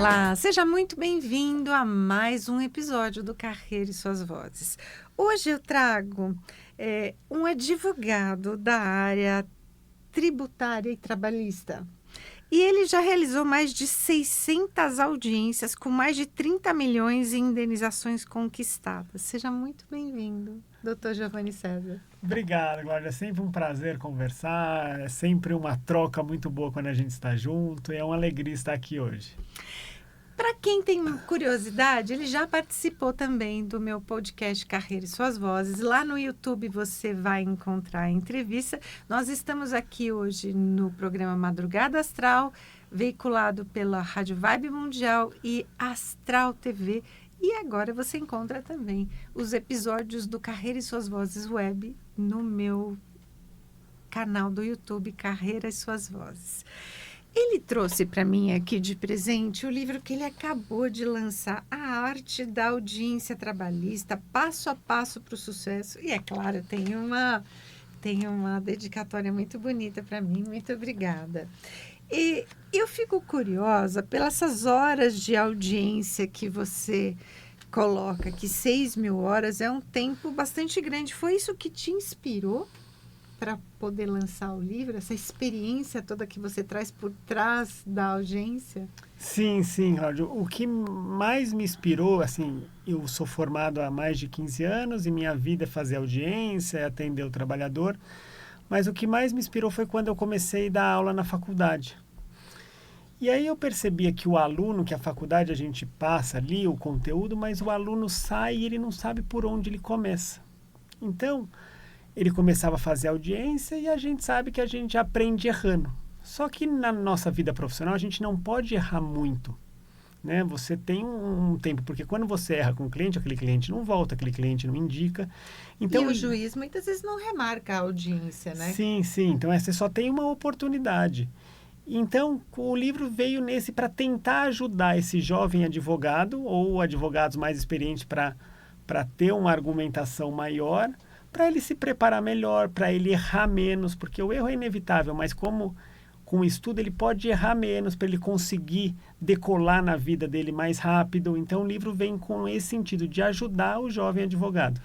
Olá, seja muito bem-vindo a mais um episódio do Carreira e Suas Vozes. Hoje eu trago um advogado da área tributária e trabalhista. E ele já realizou mais de 600 audiências com mais de 30 milhões em indenizações conquistadas. Seja muito bem-vindo, Dr. Giovanni César. Obrigado, Glória. É sempre um prazer conversar, é sempre uma troca muito boa quando a gente está junto e é uma alegria estar aqui hoje. Para quem tem curiosidade, ele já participou também do meu podcast Carreira e Suas Vozes. Lá no YouTube você vai encontrar a entrevista. Nós estamos aqui hoje no programa Madrugada Astral, veiculado pela Rádio Vibe Mundial e Astral TV. E agora você encontra também os episódios do Carreira e Suas Vozes Web no meu canal do YouTube Carreira e Suas Vozes. Ele trouxe para mim aqui de presente o livro que ele acabou de lançar, A Arte da Audiência Trabalhista, Passo a Passo para o Sucesso. E é claro, tem uma dedicatória muito bonita para mim, muito obrigada. E eu fico curiosa pelas essas horas de audiência que você coloca, que 6.000 horas é um tempo bastante grande. Foi isso que te inspirou para poder lançar o livro, essa experiência toda que você traz por trás da audiência? Sim, Cláudio. O que mais me inspirou, assim, eu sou formado há mais de 15 anos e minha vida é fazer audiência, é atender o trabalhador, mas o que mais me inspirou foi quando eu comecei a dar aula na faculdade. E aí eu percebia que o aluno, que a faculdade a gente passa ali o conteúdo, mas o aluno sai e ele não sabe por onde ele começa. Então, ele começava a fazer audiência e a gente sabe que a gente aprende errando. Só que na nossa vida profissional a gente não pode errar muito, né? Você tem um tempo, porque quando você erra com o cliente, aquele cliente não volta, aquele cliente não indica. Então, e o juiz muitas vezes não remarca a audiência, né? Sim. Então você só tem uma oportunidade. Então o livro veio nesse para tentar ajudar esse jovem advogado ou advogados mais experientes para ter uma argumentação maior, para ele se preparar melhor, para ele errar menos, porque o erro é inevitável, mas como com o estudo ele pode errar menos, para ele conseguir decolar na vida dele mais rápido. Então o livro vem com esse sentido de ajudar o jovem advogado.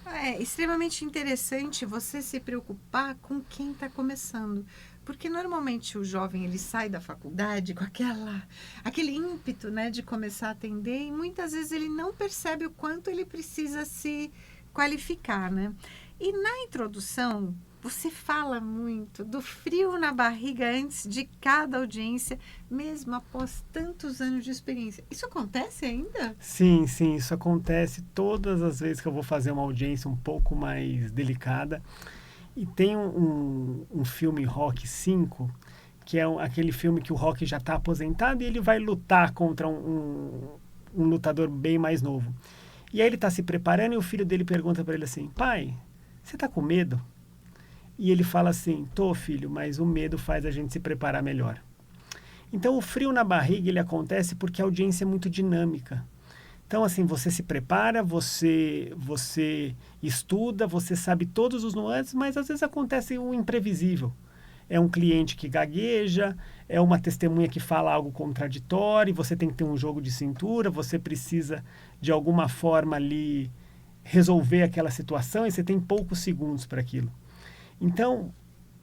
É extremamente interessante você se preocupar com quem está começando, porque normalmente o jovem ele sai da faculdade com aquele ímpeto, né, de começar a atender e muitas vezes ele não percebe o quanto ele precisa se qualificar, né? E na introdução, você fala muito do frio na barriga antes de cada audiência, mesmo após tantos anos de experiência. Isso acontece ainda? Sim, isso acontece todas as vezes que eu vou fazer uma audiência um pouco mais delicada. E tem um filme Rocky 5, que é aquele filme que o Rocky já está aposentado e ele vai lutar contra um lutador bem mais novo. E aí ele está se preparando e o filho dele pergunta para ele assim: pai, você está com medo? E ele fala assim: tô, filho, mas o medo faz a gente se preparar melhor. Então o frio na barriga ele acontece porque a audiência é muito dinâmica. Então assim, você se prepara, você estuda, você sabe todos os nuances, mas às vezes acontece o imprevisível. É um cliente que gagueja, é uma testemunha que fala algo contraditório, você tem que ter um jogo de cintura, você precisa de alguma forma ali resolver aquela situação e você tem poucos segundos para aquilo. Então,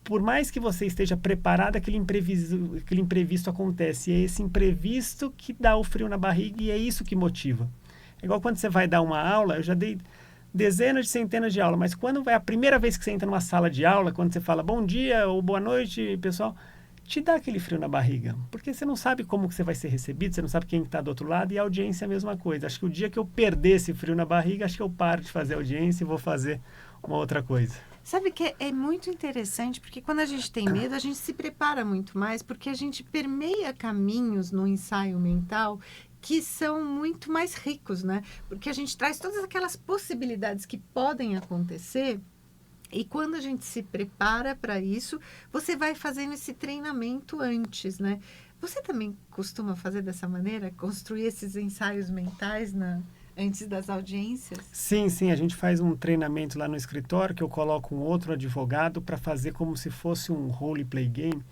por mais que você esteja preparado, aquele imprevisto acontece. E é esse imprevisto que dá o frio na barriga e é isso que motiva. É igual quando você vai dar uma aula, eu já dei dezenas de centenas de aulas, mas quando é a primeira vez que você entra numa sala de aula, quando você fala bom dia ou boa noite, pessoal, te dá aquele frio na barriga, porque você não sabe como que você vai ser recebido, você não sabe quem está do outro lado, e a audiência é a mesma coisa. Acho que o dia que eu perder esse frio na barriga, acho que eu paro de fazer audiência e vou fazer uma outra coisa. Sabe que é muito interessante, porque quando a gente tem medo, a gente se prepara muito mais, porque a gente permeia caminhos no ensaio mental que são muito mais ricos, né? Porque a gente traz todas aquelas possibilidades que podem acontecer e quando a gente se prepara para isso, você vai fazendo esse treinamento antes, né? Você também costuma fazer dessa maneira? Construir esses ensaios mentais antes das audiências? Sim, a gente faz um treinamento lá no escritório que eu coloco um outro advogado para fazer como se fosse um role play game,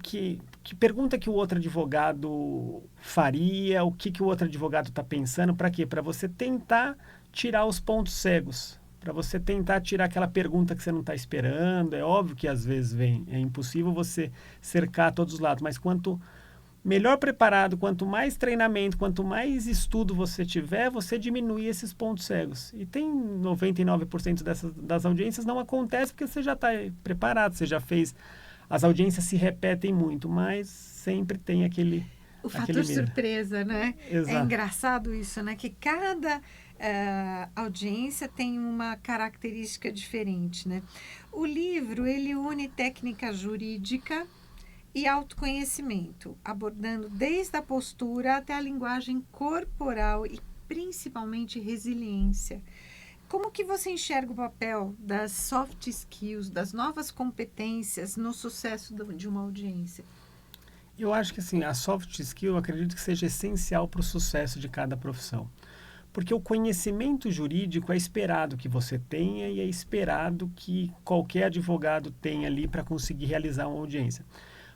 que pergunta que o outro advogado faria, o que o outro advogado está pensando, para quê? Para você tentar tirar os pontos cegos, para você tentar tirar aquela pergunta que você não está esperando. É óbvio que às vezes vem, é impossível você cercar todos os lados, mas quanto melhor preparado, quanto mais treinamento, quanto mais estudo você tiver, você diminui esses pontos cegos. E tem 99% das audiências não acontece porque você já está preparado, você já fez. As audiências se repetem muito, mas sempre tem aquele... O fator surpresa, né? Exato. É engraçado isso, né? Que cada audiência tem uma característica diferente, né? O livro, ele une técnica jurídica e autoconhecimento, abordando desde a postura até a linguagem corporal e principalmente resiliência. Como que você enxerga o papel das soft skills, das novas competências no sucesso de uma audiência? Eu acho que assim, a soft skill, eu acredito que seja essencial para o sucesso de cada profissão. Porque o conhecimento jurídico é esperado que você tenha e é esperado que qualquer advogado tenha ali para conseguir realizar uma audiência.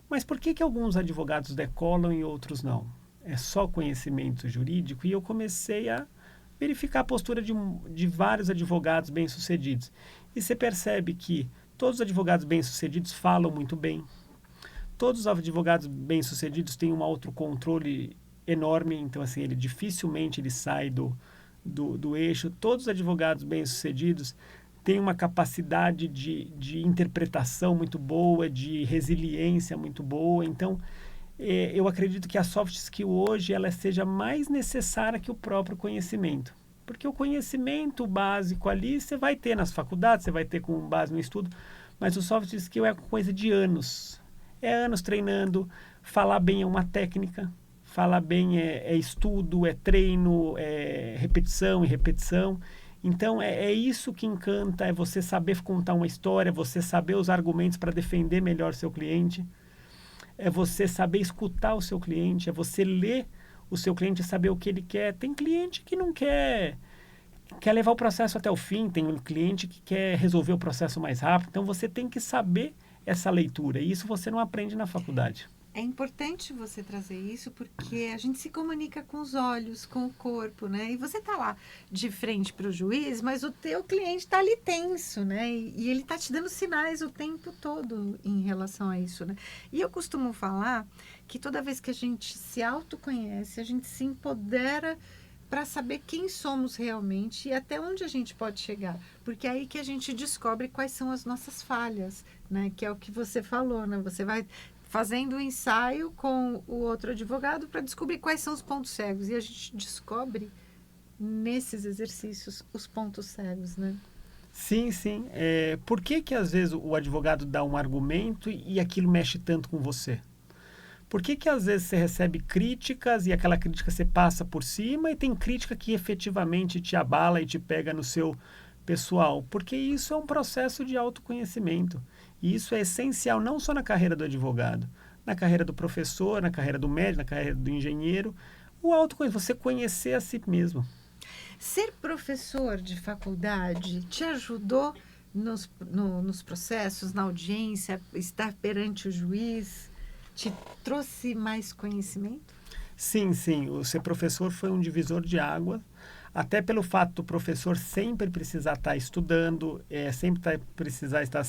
Mas por que alguns advogados decolam e outros não? É só conhecimento jurídico? E eu comecei a verificar a postura de vários advogados bem-sucedidos. E você percebe que todos os advogados bem-sucedidos falam muito bem. Todos os advogados bem-sucedidos têm um autocontrole enorme, então assim, dificilmente ele sai do eixo. Todos os advogados bem-sucedidos têm uma capacidade de interpretação muito boa, de resiliência muito boa. Então, eu acredito que a soft skill hoje ela seja mais necessária que o próprio conhecimento. Porque o conhecimento básico ali você vai ter nas faculdades, você vai ter com base no estudo, mas o soft skill é coisa de anos. É anos treinando, falar bem é uma técnica, falar bem é estudo, é treino, é repetição e repetição. Então, é isso que encanta, é você saber contar uma história, você saber os argumentos para defender melhor seu cliente, é você saber escutar o seu cliente, é você ler o seu cliente e saber o que ele quer. Tem cliente que não quer levar o processo até o fim, tem um cliente que quer resolver o processo mais rápido. Então, você tem que saber essa leitura, e isso você não aprende na faculdade. É importante você trazer isso porque a gente se comunica com os olhos, com o corpo, né? E você tá lá de frente para o juiz, mas o teu cliente está ali tenso, né? E ele tá te dando sinais o tempo todo em relação a isso, né? E eu costumo falar que toda vez que a gente se autoconhece, a gente se empodera para saber quem somos realmente e até onde a gente pode chegar. Porque é aí que a gente descobre quais são as nossas falhas, né? Que é o que você falou, né? Você vai fazendo um ensaio com o outro advogado para descobrir quais são os pontos cegos. E a gente descobre nesses exercícios os pontos cegos, né? Sim, sim. Por que às vezes o advogado dá um argumento e aquilo mexe tanto com você? Por que às vezes você recebe críticas e aquela crítica você passa por cima e tem crítica que efetivamente te abala e te pega no seu pessoal? Porque isso é um processo de autoconhecimento. E isso é essencial não só na carreira do advogado, na carreira do professor, na carreira do médico, na carreira do engenheiro. O autoconhecimento, você conhecer a si mesmo. Ser professor de faculdade te ajudou nos processos, na audiência, estar perante o juiz? Te trouxe mais conhecimento? Sim, sim. O ser professor foi um divisor de água, até pelo fato do professor sempre precisar estar estudando, sempre precisar estar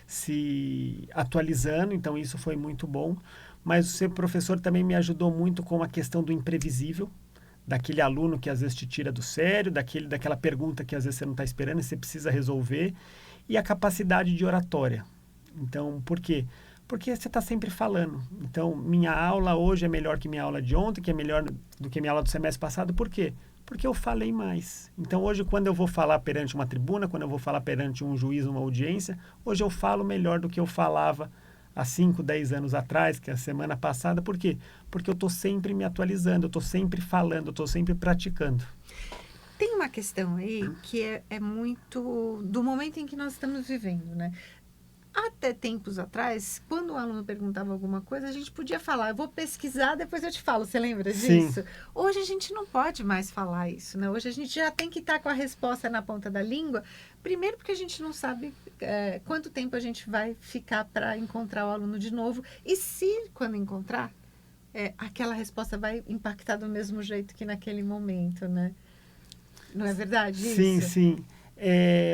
se atualizando, então isso foi muito bom. Mas o ser professor também me ajudou muito com a questão do imprevisível, daquele aluno que às vezes te tira do sério, daquela pergunta que às vezes você não está esperando e você precisa resolver, e a capacidade de oratória. Então, por quê? Porque você está sempre falando. Então, minha aula hoje é melhor que minha aula de ontem, que é melhor do que minha aula do semestre passado. Por quê? Porque eu falei mais. Então, hoje, quando eu vou falar perante uma tribuna, quando eu vou falar perante um juiz, uma audiência, hoje eu falo melhor do que eu falava há 5, 10 anos atrás, que é a semana passada. Por quê? Porque eu estou sempre me atualizando, eu estou sempre falando, eu estou sempre praticando. Tem uma questão aí que é muito do momento em que nós estamos vivendo, né? Até tempos atrás, quando o aluno perguntava alguma coisa, a gente podia falar, eu vou pesquisar, depois eu te falo, você lembra Sim. disso? Hoje a gente não pode mais falar isso, né? Hoje a gente já tem que estar com a resposta na ponta da língua, primeiro porque a gente não sabe quanto tempo a gente vai ficar para encontrar o aluno de novo, e se, quando encontrar, aquela resposta vai impactar do mesmo jeito que naquele momento, né? Não é verdade Sim, isso? sim.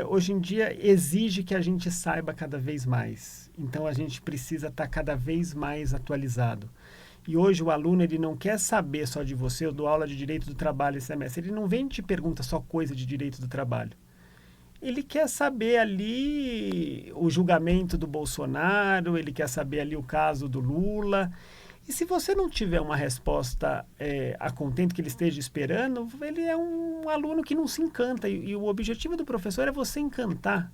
Hoje em dia exige que a gente saiba cada vez mais. Então a gente precisa estar cada vez mais atualizado. E hoje o aluno ele não quer saber só de você. Eu dou aula de direito do trabalho esse semestre. Ele não vem e te pergunta só coisa de direito do trabalho. Ele quer saber ali o julgamento do Bolsonaro, ele quer saber ali o caso do Lula. E se você não tiver uma resposta a contento que ele esteja esperando, ele é um aluno que não se encanta. E o objetivo do professor é você encantar,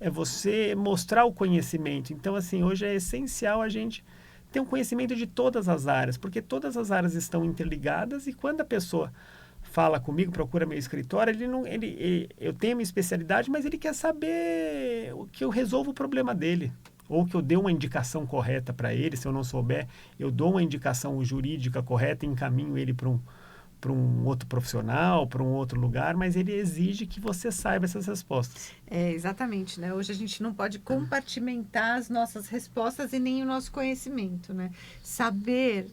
é você mostrar o conhecimento. Então, assim, hoje é essencial a gente ter um conhecimento de todas as áreas, porque todas as áreas estão interligadas e quando a pessoa fala comigo, procura meu escritório, eu tenho minha especialidade, mas ele quer saber que eu resolvo o problema dele. Ou que eu dê uma indicação correta para ele, se eu não souber, eu dou uma indicação jurídica correta e encaminho ele para um outro profissional, para um outro lugar, mas ele exige que você saiba essas respostas. Exatamente, né? Hoje a gente não pode compartimentar as nossas respostas e nem o nosso conhecimento, né? Saber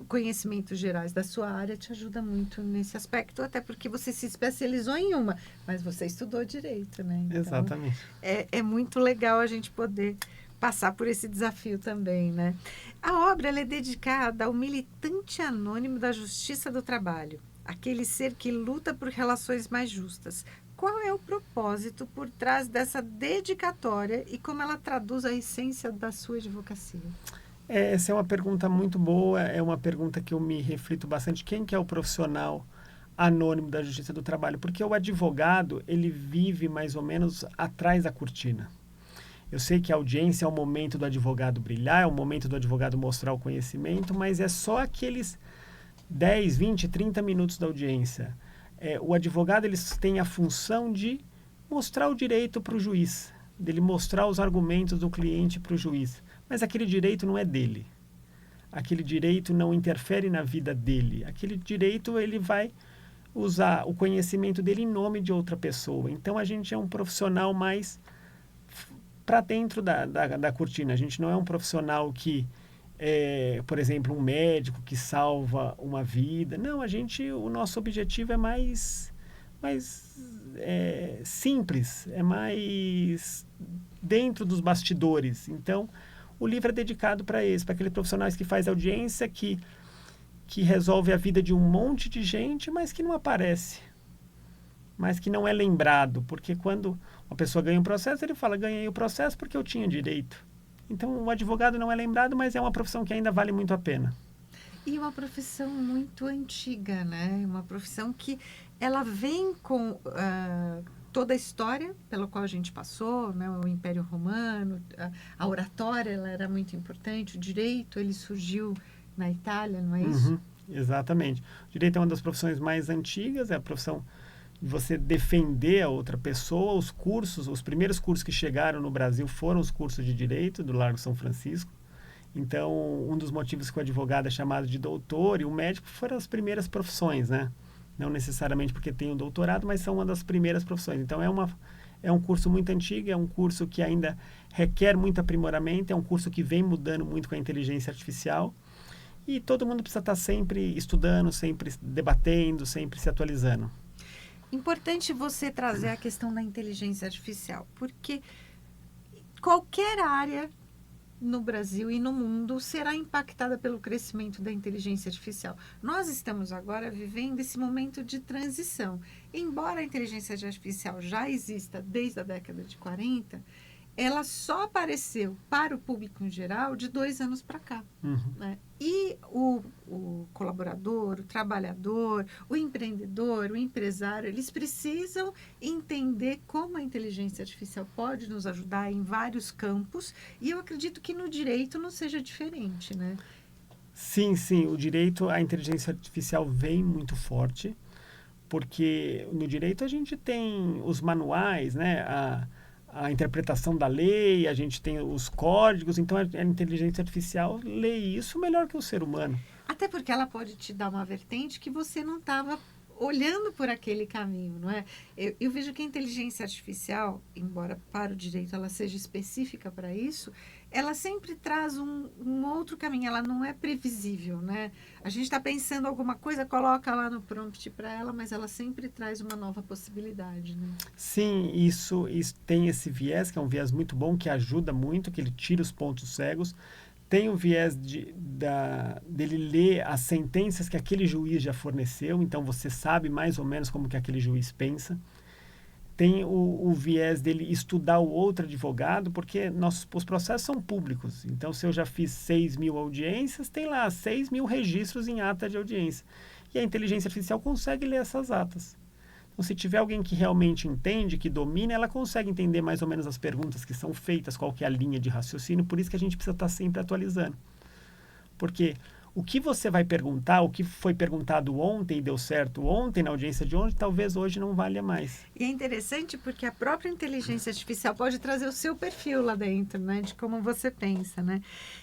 conhecimentos gerais da sua área te ajuda muito nesse aspecto, até porque você se especializou em uma, mas você estudou direito, né? Então, Exatamente. é muito legal a gente poder passar por esse desafio também, né? A obra ela é dedicada ao militante anônimo da Justiça do Trabalho, aquele ser que luta por relações mais justas. Qual é o propósito por trás dessa dedicatória e como ela traduz a essência da sua advocacia? Essa é uma pergunta muito boa, é uma pergunta que eu me reflito bastante. Quem que é o profissional anônimo da Justiça do Trabalho? Porque o advogado, ele vive mais ou menos atrás da cortina. Eu sei que a audiência é o momento do advogado brilhar, é o momento do advogado mostrar o conhecimento, mas é só aqueles 10, 20, 30 minutos da audiência. O advogado eles tem a função de mostrar o direito para o juiz, dele mostrar os argumentos do cliente para o juiz. Mas aquele direito não é dele. Aquele direito não interfere na vida dele. Aquele direito ele vai usar o conhecimento dele em nome de outra pessoa. Então a gente é um profissional mais para dentro da cortina. A gente não é um profissional que por exemplo, um médico que salva uma vida. Não, o nosso objetivo é mais simples, é mais dentro dos bastidores. Então, o livro é dedicado para isso, para aqueles profissionais que faz audiência, que resolve a vida de um monte de gente, mas que não aparece, mas que não é lembrado, porque quando uma pessoa ganha um processo, ele fala, ganhei o processo porque eu tinha direito. Então, o advogado não é lembrado, mas é uma profissão que ainda vale muito a pena. E uma profissão muito antiga, né? Uma profissão que ela vem com toda a história pela qual a gente passou, né? O Império Romano, a oratória ela era muito importante, o direito ele surgiu na Itália, não é isso? Exatamente. O direito é uma das profissões mais antigas, é a profissão de você defender a outra pessoa. Os primeiros cursos que chegaram no Brasil foram os cursos de direito do Largo São Francisco. Então, um dos motivos que o advogado é chamado de doutor e o médico foram as primeiras profissões, né? Não necessariamente porque tem o doutorado, mas são uma das primeiras profissões. Então, é um curso muito antigo, é um curso que ainda requer muito aprimoramento, é um curso que vem mudando muito com a inteligência artificial e todo mundo precisa estar sempre estudando, sempre debatendo, sempre se atualizando. Importante você trazer a questão da inteligência artificial, porque qualquer área no Brasil e no mundo será impactada pelo crescimento da inteligência artificial. Nós estamos agora vivendo esse momento de transição. Embora a inteligência artificial já exista desde a década de 40, ela só apareceu para o público em geral de 2 anos para cá. Né? E o colaborador, o trabalhador, o empreendedor, o empresário, eles precisam entender como a inteligência artificial pode nos ajudar em vários campos, e eu acredito que no direito não seja diferente, né? Sim, sim. O direito, a inteligência artificial vem muito forte, porque no direito a gente tem os manuais, né? a interpretação da lei, a gente tem os códigos, então a inteligência artificial lê isso melhor que o ser humano. Até porque ela pode te dar uma vertente que você não estava olhando por aquele caminho, não é? Eu vejo que a inteligência artificial, embora para o direito ela seja específica para isso, ela sempre traz um outro caminho, ela não é previsível, né? A gente está pensando alguma coisa, coloca lá no prompt para ela, mas ela sempre traz uma nova possibilidade, né? Sim, isso tem esse viés, que é um viés muito bom, que ajuda muito, que ele tira os pontos cegos. Tem o viés dele ler as sentenças que aquele juiz já forneceu, então você sabe mais ou menos como que aquele juiz pensa. Tem o viés dele estudar o outro advogado, porque os processos são públicos. Então, se eu já fiz 6.000 audiências, tem lá 6.000 registros em ata de audiência. E a inteligência artificial consegue ler essas atas. Então, se tiver alguém que realmente entende, que domina, ela consegue entender mais ou menos as perguntas que são feitas, qual que é a linha de raciocínio, por isso que a gente precisa estar sempre atualizando. Porque o que você vai perguntar, o que foi perguntado ontem e deu certo ontem, na audiência de ontem, talvez hoje não valha mais. E é interessante porque a própria inteligência artificial pode trazer o seu perfil lá dentro, né? De como você pensa, né?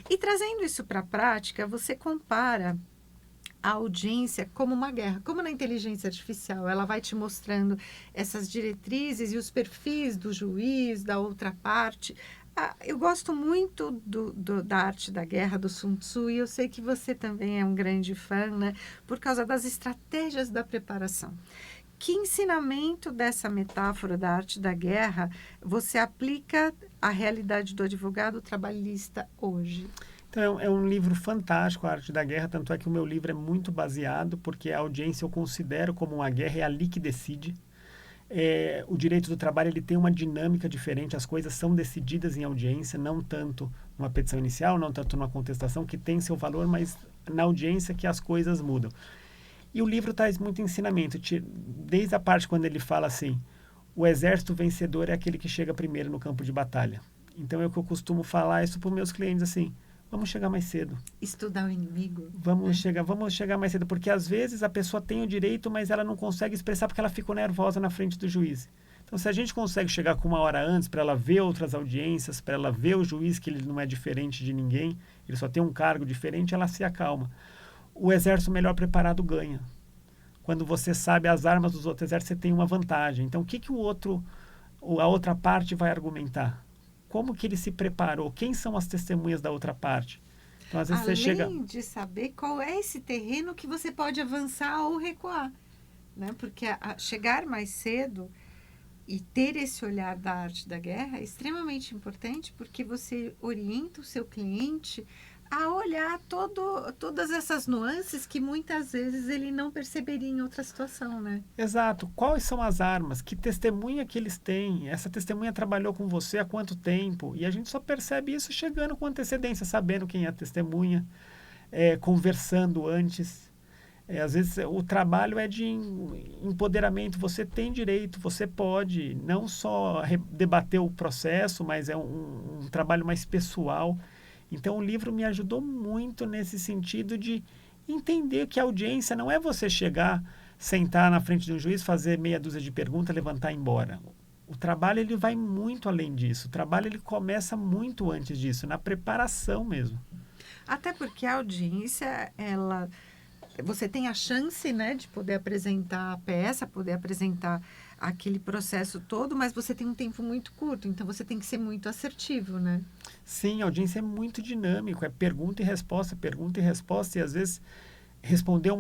E trazendo isso para a prática, você compara a audiência como uma guerra, como na inteligência artificial, ela vai te mostrando essas diretrizes e os perfis do juiz, da outra parte. Eu gosto muito da arte da guerra, do Sun Tzu, e eu sei que você também é um grande fã, né? Por causa das estratégias da preparação. Que ensinamento dessa metáfora da arte da guerra você aplica à realidade do advogado trabalhista hoje? Então, é um livro fantástico, A Arte da Guerra, tanto é que o meu livro é muito baseado, porque a audiência eu considero como uma guerra, é ali que decide. O direito do trabalho ele tem uma dinâmica diferente, as coisas são decididas em audiência, não tanto numa petição inicial, não tanto numa contestação, que tem seu valor, mas na audiência que as coisas mudam. E o livro traz muito ensinamento, desde a parte quando ele fala assim, o exército vencedor é aquele que chega primeiro no campo de batalha. Então, é o que eu costumo falar isso para os meus clientes, assim, vamos chegar mais cedo. Estudar o inimigo. Vamos chegar mais cedo, porque às vezes a pessoa tem o direito, mas ela não consegue expressar porque ela ficou nervosa na frente do juiz. Então, se a gente consegue chegar com 1 hora antes para ela ver outras audiências, para ela ver o juiz que ele não é diferente de ninguém, ele só tem um cargo diferente, ela se acalma. O exército melhor preparado ganha. Quando você sabe as armas dos outros exércitos, você tem uma vantagem. Então, o que a outra parte vai argumentar? Como que ele se preparou? Quem são as testemunhas da outra parte? Então, às vezes Além de saber qual é esse terreno que você pode avançar ou recuar, né? Porque chegar mais cedo e ter esse olhar da arte da guerra é extremamente importante, porque você orienta o seu cliente a olhar todas essas nuances que muitas vezes ele não perceberia em outra situação, né? Exato. Quais são as armas? Que testemunha que eles têm? Essa testemunha trabalhou com você há quanto tempo? E a gente só percebe isso chegando com antecedência, sabendo quem é a testemunha, conversando antes. Às vezes o trabalho é de empoderamento. Você tem direito, você pode não só debater o processo, mas é um trabalho mais pessoal. Então, o livro me ajudou muito nesse sentido de entender que a audiência não é você chegar, sentar na frente de um juiz, fazer meia dúzia de perguntas, levantar e ir embora. O trabalho ele vai muito além disso. O trabalho ele começa muito antes disso, na preparação mesmo. Até porque a audiência, você tem a chance, né, de poder apresentar a peça, poder apresentar aquele processo todo, mas você tem um tempo muito curto, então você tem que ser muito assertivo, né? Sim, a audiência é muito dinâmico, é pergunta e resposta, e às vezes responder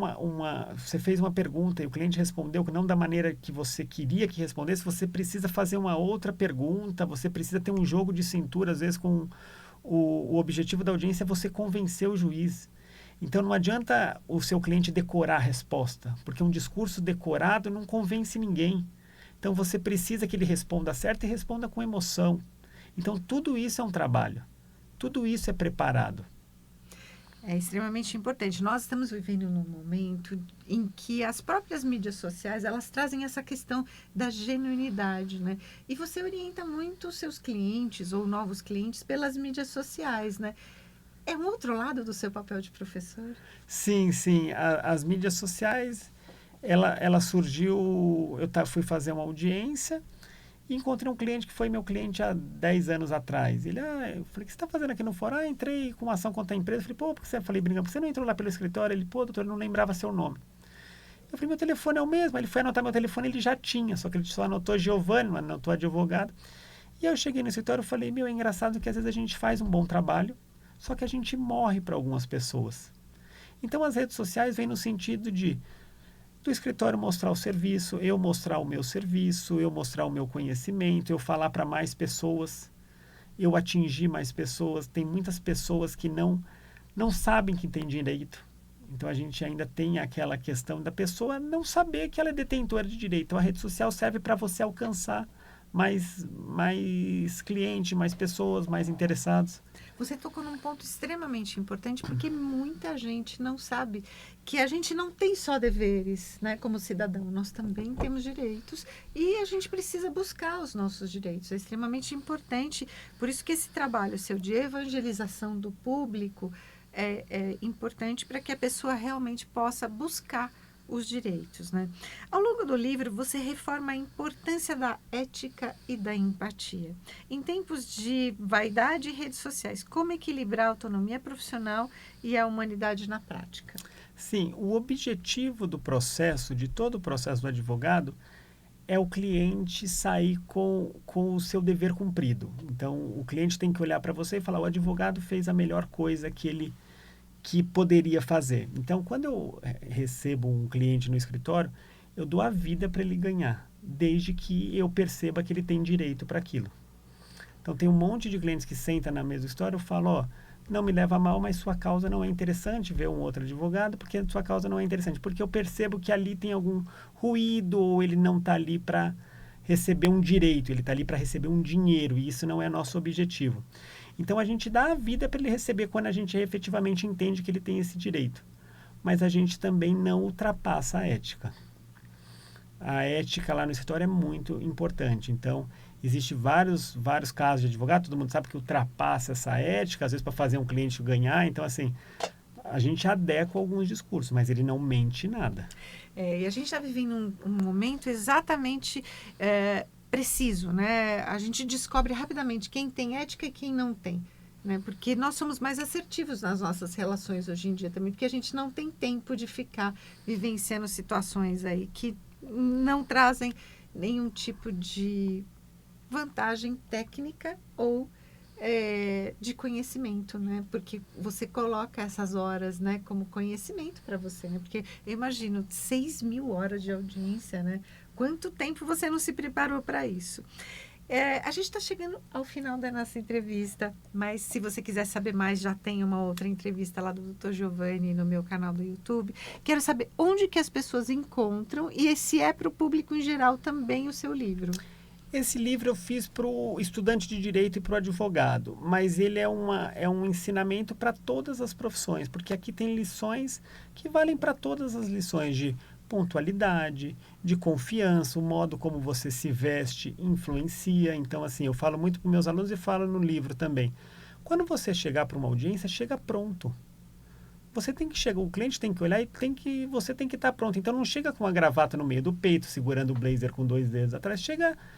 você fez uma pergunta e o cliente respondeu não da maneira que você queria que respondesse, você precisa fazer uma outra pergunta, você precisa ter um jogo de cintura, às vezes com o objetivo da audiência é você convencer o juiz. Então, não adianta o seu cliente decorar a resposta, porque um discurso decorado não convence ninguém. Então, você precisa que ele responda certo e responda com emoção. Então, tudo isso é um trabalho. Tudo isso é preparado. É extremamente importante. Nós estamos vivendo num momento em que as próprias mídias sociais, elas trazem essa questão da genuinidade, né? E você orienta muito os seus clientes ou novos clientes pelas mídias sociais, né? É um outro lado do seu papel de professor? Sim, sim. As mídias sociais, ela surgiu... Eu fui fazer uma audiência E encontrei um cliente que foi meu cliente há 10 anos atrás. Ele, eu falei, o que você está fazendo aqui no fórum? Entrei com uma ação contra a empresa. Eu falei, pô, porque você, falei, brincando, por que você não entrou lá pelo escritório? Ele, pô, doutor, eu não lembrava seu nome. Eu falei, meu telefone é o mesmo. Ele foi anotar meu telefone, ele já tinha, só que ele só anotou Giovanni, não anotou advogado. E aí eu cheguei no escritório e falei, é engraçado que às vezes a gente faz um bom trabalho, só que a gente morre para algumas pessoas. Então as redes sociais vêm no sentido de do escritório mostrar o serviço, eu mostrar o meu serviço, eu mostrar o meu conhecimento, eu falar para mais pessoas, eu atingir mais pessoas. Tem muitas pessoas que não sabem que tem direito. Então a gente ainda tem aquela questão da pessoa não saber que ela é detentora de direito. Então a rede social serve para você alcançar mais clientes, mais pessoas, mais interessados. Você tocou num ponto extremamente importante, porque muita gente não sabe que a gente não tem só deveres, né, como cidadão, nós também temos direitos e a gente precisa buscar os nossos direitos. É extremamente importante, por isso que esse trabalho seu de evangelização do público é importante para que a pessoa realmente possa buscar os direitos, né? Ao longo do livro, você reforma a importância da ética e da empatia. Em tempos de vaidade e redes sociais, como equilibrar a autonomia profissional e a humanidade na prática? Sim, o objetivo do processo, de todo o processo do advogado, é o cliente sair com o seu dever cumprido. Então, o cliente tem que olhar para você e falar, o advogado fez a melhor coisa que poderia fazer. Então, quando eu recebo um cliente no escritório, eu dou a vida para ele ganhar, desde que eu perceba que ele tem direito para aquilo. Então, tem um monte de clientes que sentam na mesa do escritório e falam, não me leva a mal, mas sua causa não é interessante, ver um outro advogado, porque sua causa não é interessante, porque eu percebo que ali tem algum ruído, ou ele não está ali para receber um direito, ele está ali para receber um dinheiro, e isso não é nosso objetivo. Então, a gente dá a vida para ele receber quando a gente efetivamente entende que ele tem esse direito. Mas a gente também não ultrapassa a ética. A ética lá no escritório é muito importante. Então, existem vários casos de advogado, todo mundo sabe que ultrapassa essa ética, às vezes para fazer um cliente ganhar. Então, assim, a gente adequa alguns discursos, mas ele não mente nada. E a gente está vivendo um momento exatamente preciso, né? A gente descobre rapidamente quem tem ética e quem não tem, né? Porque nós somos mais assertivos nas nossas relações hoje em dia também, porque a gente não tem tempo de ficar vivenciando situações aí que não trazem nenhum tipo de vantagem técnica ou de conhecimento, né? Porque você coloca essas horas, né, como conhecimento para você, né? Porque eu imagino 6.000 horas de audiência, né? Quanto tempo você não se preparou para isso? A gente está chegando ao final da nossa entrevista, mas se você quiser saber mais, já tem uma outra entrevista lá do Dr. Giovanni no meu canal do YouTube. Quero saber onde que as pessoas encontram e se é para o público em geral também o seu livro. Esse livro eu fiz para o estudante de direito e para o advogado, mas ele é um ensinamento para todas as profissões, porque aqui tem lições que valem para todas as lições de pontualidade, de confiança, o modo como você se veste influencia. Então, assim, eu falo muito para meus alunos e falo no livro também. Quando você chegar para uma audiência, chega pronto. Você tem que chegar, o cliente tem que olhar e você tem que estar pronto. Então não chega com uma gravata no meio do peito, segurando o blazer com 2 dedos atrás.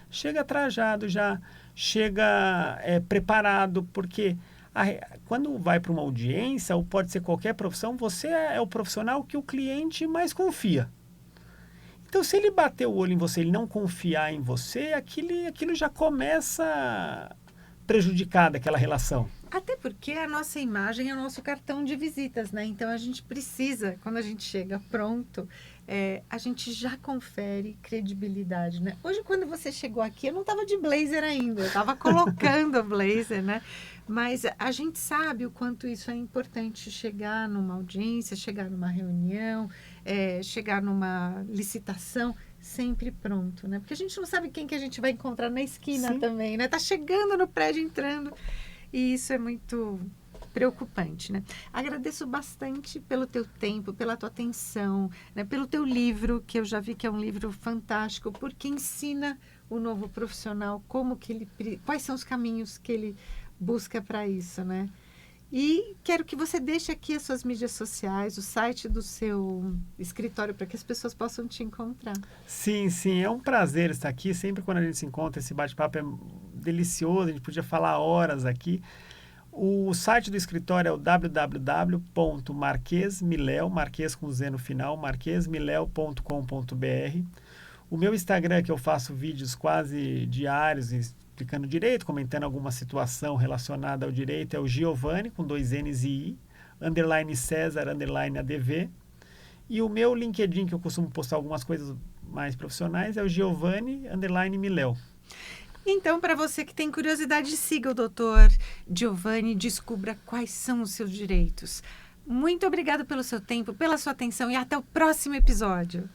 Chega trajado já, chega preparado, porque quando vai para uma audiência, ou pode ser qualquer profissão, você é o profissional que o cliente mais confia. Então, se ele bater o olho em você, ele não confiar em você, aquilo já começa a prejudicar daquela relação. Até porque a nossa imagem é o nosso cartão de visitas, né? Então, a gente precisa, quando a gente chega pronto, a gente já confere credibilidade, né? Hoje, quando você chegou aqui, eu não estava de blazer ainda, eu estava colocando o blazer, né? Mas a gente sabe o quanto isso é importante, chegar numa audiência, chegar numa reunião, chegar numa licitação, sempre pronto, né? Porque a gente não sabe quem que a gente vai encontrar na esquina. Sim. Também, né? Tá chegando no prédio, entrando, e isso é muito preocupante, né? Agradeço bastante pelo teu tempo, pela tua atenção, né? Pelo teu livro, que eu já vi que é um livro fantástico, porque ensina o novo profissional quais são os caminhos que ele busca para isso, né? E quero que você deixe aqui as suas mídias sociais, o site do seu escritório, para que as pessoas possam te encontrar. Sim, sim, é um prazer estar aqui. Sempre quando a gente se encontra, esse bate-papo é delicioso, a gente podia falar horas aqui. O site do escritório é o www.marquesmiléo, Marques com Z no final, marquesmiléo.com.br. O meu Instagram, que eu faço vídeos quase diários, explicando direito, comentando alguma situação relacionada ao direito, é o Giovanni, com 2 N's e I, _ César, _ ADV. E o meu LinkedIn, que eu costumo postar algumas coisas mais profissionais, é o Giovanni _ Miléo. Então, para você que tem curiosidade, siga o Dr. Giovanni e descubra quais são os seus direitos. Muito obrigada pelo seu tempo, pela sua atenção e até o próximo episódio.